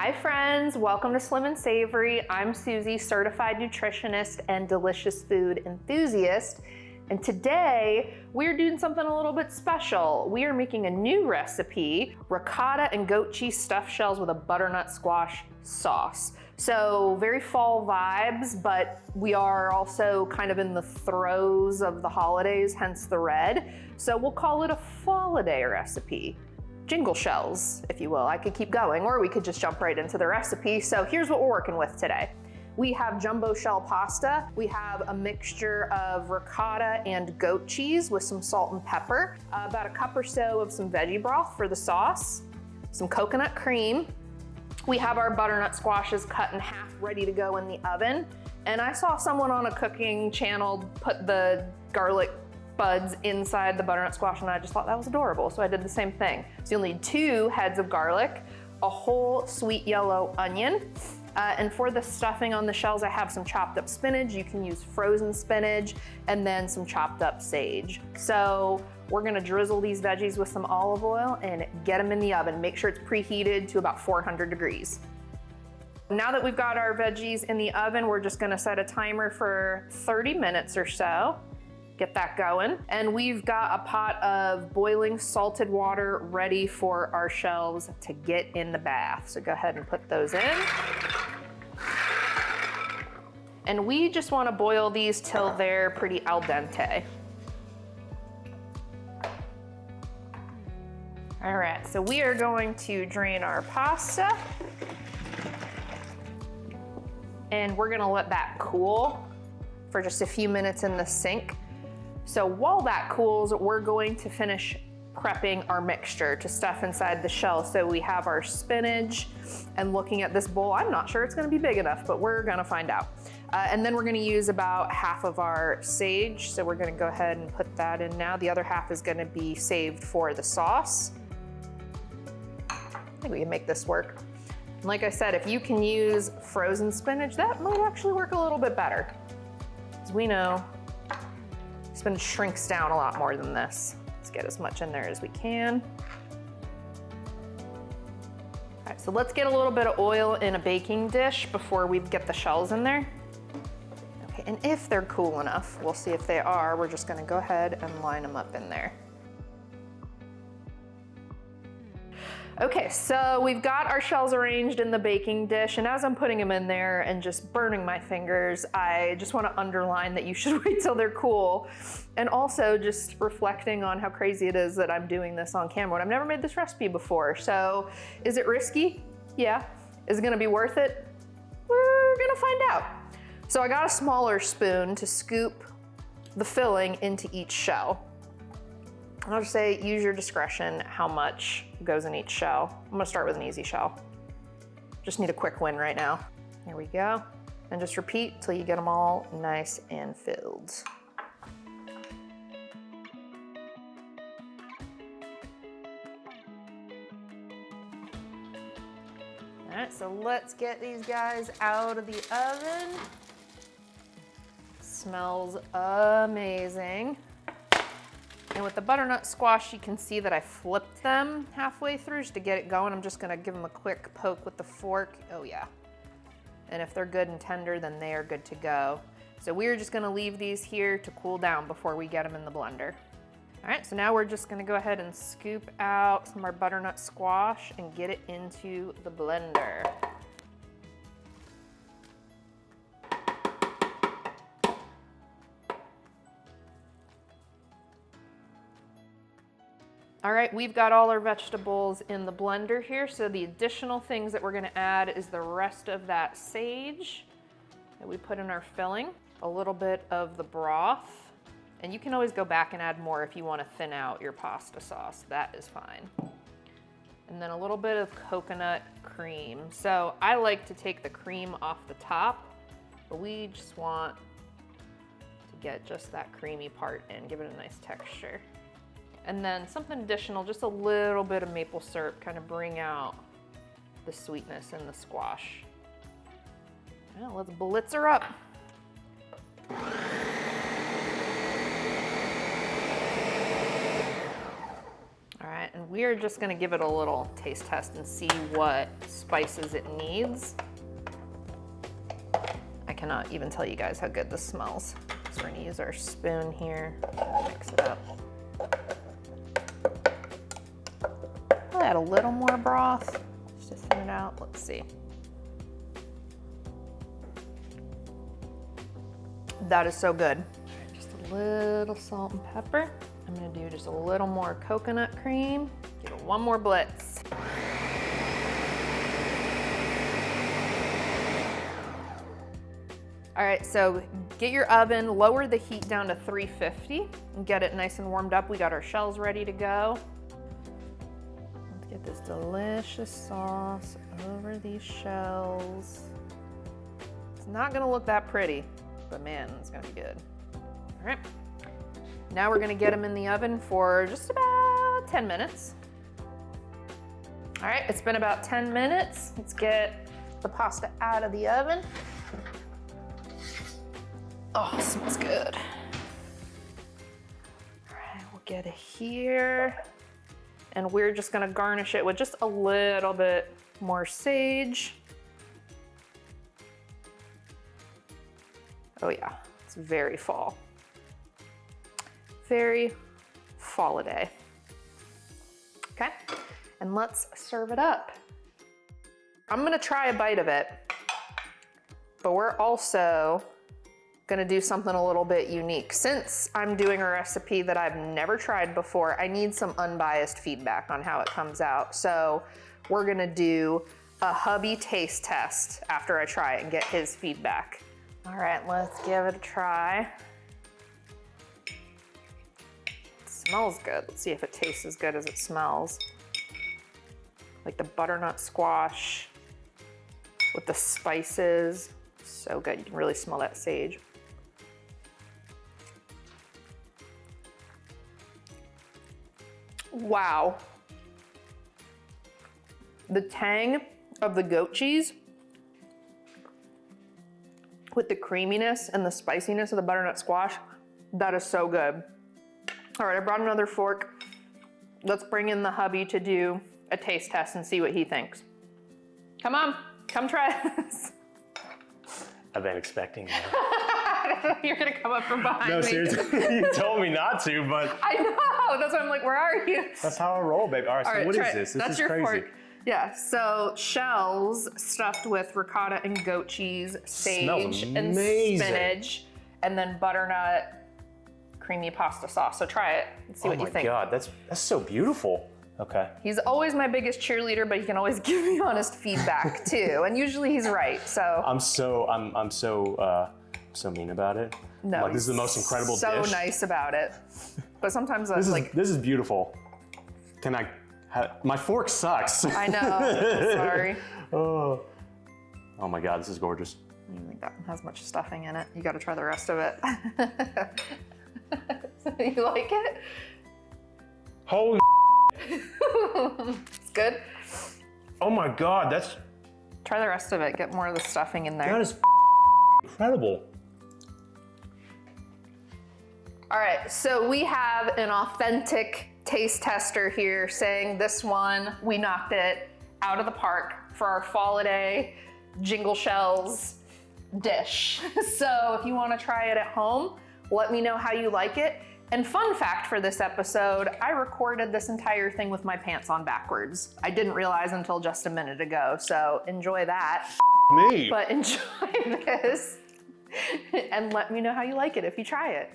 Hi friends, welcome to Slim and Savory. I'm Suzie, certified nutritionist and delicious food enthusiast. And today we're doing something a little bit special. We are making a new recipe, ricotta and goat cheese stuffed shells with a butternut squash sauce. So very fall vibes, but we are also kind of in the throes of the holidays, hence the red. So we'll call it a fall-a-day recipe. Jingle shells, if you will. I could keep going, or we could just jump right into the recipe. So here's what we're working with today. We have jumbo shell pasta. We have a mixture of ricotta and goat cheese with some salt and pepper, about a cup or so of some veggie broth for the sauce, some coconut cream. We have our butternut squashes cut in half, ready to go in the oven. And I saw someone on a cooking channel put the garlic buds inside the butternut squash, and I just thought that was adorable, so I did the same thing. So you'll need 2 heads of garlic, a whole sweet yellow onion, and for the stuffing on the shells, I have some chopped up spinach. You can use frozen spinach, and then some chopped up sage. So we're gonna drizzle these veggies with some olive oil and get them in the oven. Make sure it's preheated to about 400 degrees. Now that we've got our veggies in the oven, we're just gonna set a timer for 30 minutes or so. Get that going. And we've got a pot of boiling salted water ready for our shells to get in the bath. So go ahead and put those in. And we just want to boil these till they're pretty al dente. All right, so we are going to drain our pasta. And we're gonna let that cool for just a few minutes in the sink. So while that cools, we're going to finish prepping our mixture to stuff inside the shell. So we have our spinach, and looking at this bowl, I'm not sure it's gonna be big enough, but we're gonna find out. And then we're gonna use about half of our sage. So we're gonna go ahead and put that in now. The other half is gonna be saved for the sauce. I think we can make this work. And like I said, if you can use frozen spinach, that might actually work a little bit better. As we know, spinach shrinks down a lot more than this. Let's get as much in there as we can. All right, so let's get a little bit of oil in a baking dish before we get the shells in there. Okay, and if they're cool enough, we'll see if they are, we're just gonna go ahead and line them up in there. Okay, so we've got our shells arranged in the baking dish, and as I'm putting them in there and just burning my fingers, I just want to underline that you should wait till they're cool. And also just reflecting on how crazy it is that I'm doing this on camera. And I've never made this recipe before, so is it risky? Yeah. Is it gonna be worth it? We're gonna find out. So I got a smaller spoon to scoop the filling into each shell. I'll just say, use your discretion how much goes in each shell. I'm gonna start with an easy shell. Just need a quick win right now. There we go. And just repeat till you get them all nice and filled. All right, so let's get these guys out of the oven. Smells amazing. And with the butternut squash, you can see that I flipped them halfway through just to get it going. I'm just gonna give them a quick poke with the fork. Oh yeah. And if they're good and tender, then they are good to go. So we're just gonna leave these here to cool down before we get them in the blender. All right, so now we're just gonna go ahead and scoop out some of our butternut squash and get it into the blender. All right, we've got all our vegetables in the blender here, so the additional things that we're gonna add is the rest of that sage that we put in our filling, a little bit of the broth, and you can always go back and add more if you wanna thin out your pasta sauce, that is fine. And then a little bit of coconut cream. So I like to take the cream off the top, but we just want to get just that creamy part in, give it a nice texture. And then something additional, just a little bit of maple syrup, kind of bring out the sweetness in the squash. Well, let's blitz her up. All right. right, and we're just gonna give it a little taste test and see what spices it needs. I cannot even tell you guys how good this smells. So we're gonna use our spoon here, mix it up. I'll add a little more broth, just to thin it out. Let's see. That is so good. Just a little salt and pepper. I'm gonna do just a little more coconut cream. Give it one more blitz. All right, so get your oven, lower the heat down to 350 and get it nice and warmed up. We got our shells ready to go. Let's get this delicious sauce over these shells. It's not gonna look that pretty, but man, it's gonna be good. All right, now we're gonna get them in the oven for just about 10 minutes. All right, it's been about 10 minutes. Let's get the pasta out of the oven. Oh, it smells good. All right, we'll get it here. And we're just gonna garnish it with just a little bit more sage. Oh yeah, it's very fall. Very fall-a-day. Okay, and let's serve it up. I'm gonna try a bite of it, but we're also gonna do something a little bit unique. Since I'm doing a recipe that I've never tried before, I need some unbiased feedback on how it comes out. So we're gonna do a Hubby taste test after I try it and get his feedback. All right, let's give it a try. It smells good. Let's see if it tastes as good as it smells. Like the butternut squash with the spices. So good, you can really smell that sage. Wow. The tang of the goat cheese with the creaminess and the spiciness of the butternut squash, that is so good. All right, I brought another fork. Let's bring in the hubby to do a taste test and see what he thinks. Come on, come try this. I've been expecting that. You're gonna come up from behind me. No, seriously, you told me not to, but. I know, that's why I'm like, where are you? That's how I roll, baby. All right, so what is this? That's is your crazy. fork. Yeah, so shells stuffed with ricotta and goat cheese, sage and spinach, and then butternut creamy pasta sauce. So try it and see what you think. Oh my God, that's so beautiful. Okay. He's always my biggest cheerleader, but he can always give me honest feedback too. And usually he's right, so. I'm so mean about it. No, like, this is the most incredible dish. So nice about it. But sometimes that's like. This is beautiful. Can I? My fork sucks. I know, sorry. Oh my God, this is gorgeous. I don't think that one has much stuffing in it. You gotta try the rest of it. You like it? Holy It's good? Oh my God, that's. Try the rest of it, get more of the stuffing in there. That is incredible. All right, so we have an authentic taste tester here saying this one, we knocked it out of the park for our fall-a-day jingle shells dish. So if you wanna try it at home, let me know how you like it. And fun fact for this episode, I recorded this entire thing with my pants on backwards. I didn't realize until just a minute ago, so enjoy that. Me. But enjoy this and let me know how you like it if you try it.